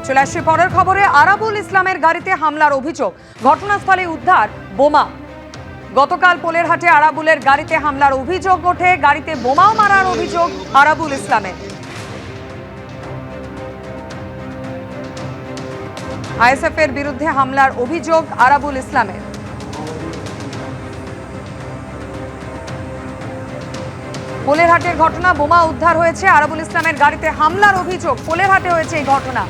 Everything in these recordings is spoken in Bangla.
চলে আসছে পরের খবরে। আরাবুল ইসলামের গাড়িতে হামলার অভিযোগ, ঘটনাস্থলে উদ্ধার বোমা। গতকাল পোলেরহাটে আরাবুলের গাড়িতে হামলার অভিযোগ ওঠে, গাড়িতে বোমাও মারার অভিযোগ আরাবুল ইসলামের। আইএসএফ এর বিরুদ্ধে হামলার অভিযোগ আরাবুল ইসলামের। পোলেরহাটের ঘটনা, বোমা উদ্ধার হয়েছে, আরাবুল ইসলামের গাড়িতে হামলার অভিযোগ। পোলেরহাটে হয়েছে এই ঘটনা।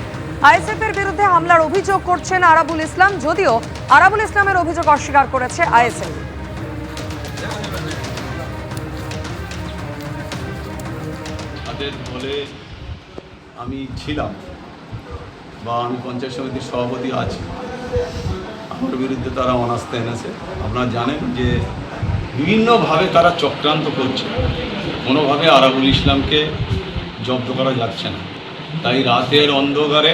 আইএসএফ এর বিরুদ্ধে হামলার অভিযোগ করছেন আরাবুল ইসলাম, যদিও আরাবুল ইসলামের অভিযোগ অস্বীকার করেছে আইএসএফ। তাদের বলে আমি ছিলাম বা আমি পঞ্চায়েত সমিতির সভাপতি আছি, আমার বিরুদ্ধে তারা অনাস্থা এনেছে। আপনারা জানেন যে বিভিন্নভাবে তারা চক্রান্ত করছে, কোনোভাবে আরাবুল ইসলামকে জব্দ করা যাচ্ছে না। তাই রাতের অন্ধকারে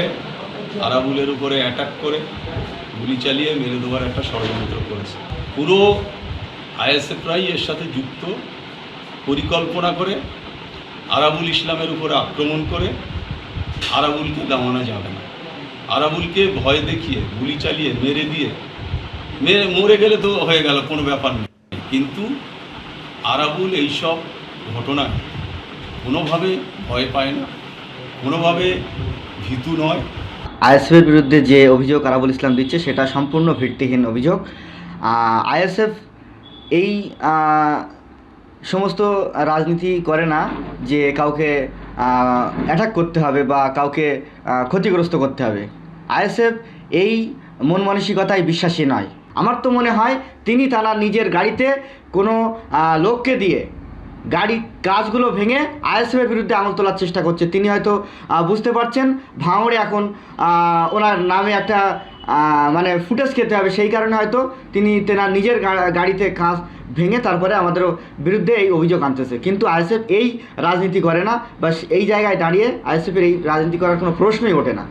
আরাবুলের উপরে অ্যাটাক করে গুলি চালিয়ে মেরে দেওয়ার একটা ষড়যন্ত্র করেছে। পুরো আইএসএফরাই এর সাথে যুক্ত, পরিকল্পনা করে আরাবুল ইসলামের উপরে আক্রমণ করে আরাবুলকে দামানো যাবে না। আরাবুলকে ভয় দেখিয়ে গুলি চালিয়ে মেরে দিয়ে মরে গেলে তো হয়ে গেল, কোনো ব্যাপার নেই। কিন্তু আরাবুল এইসব ঘটনায় কোনোভাবে ভয় পায় না, কোনোভাবে ভীতু নয়। আইএসএফের বিরুদ্ধে যে অভিযোগ আরাবুল ইসলাম দিচ্ছে সেটা সম্পূর্ণ ভিত্তিহীন অভিযোগ। আইএসএফ এই সমস্ত রাজনীতি করে না যে কাউকে অ্যাটাক করতে হবে বা কাউকে ক্ষতিগ্রস্ত করতে হবে। আইএসএফ এই মন মানসিকতায় বিশ্বাসী নয়। আমার তো মনে হয় তিনি তার নিজের গাড়িতে কোনো লোককে দিয়ে গাড়ির কাজগুলো ভেঙে আইএসএফের বিরুদ্ধে আঙুল তোলার চেষ্টা করছে। তিনি হয়তো বুঝতে পারছেন ভাঙড়ে এখন ওনার নামে একটা মানে ফুটেজ খেতে হবে, সেই কারণে হয়তো তিনি তেনার নিজের গাড়িতে কাজ ভেঙে তারপরে আমাদের বিরুদ্ধে এই অভিযোগ আনতেছে। কিন্তু আইএসএফ এই রাজনীতি করে না, বা এই জায়গায় দাঁড়িয়ে আইএসএফের এই রাজনীতি করার কোনো প্রশ্নই ওঠে না।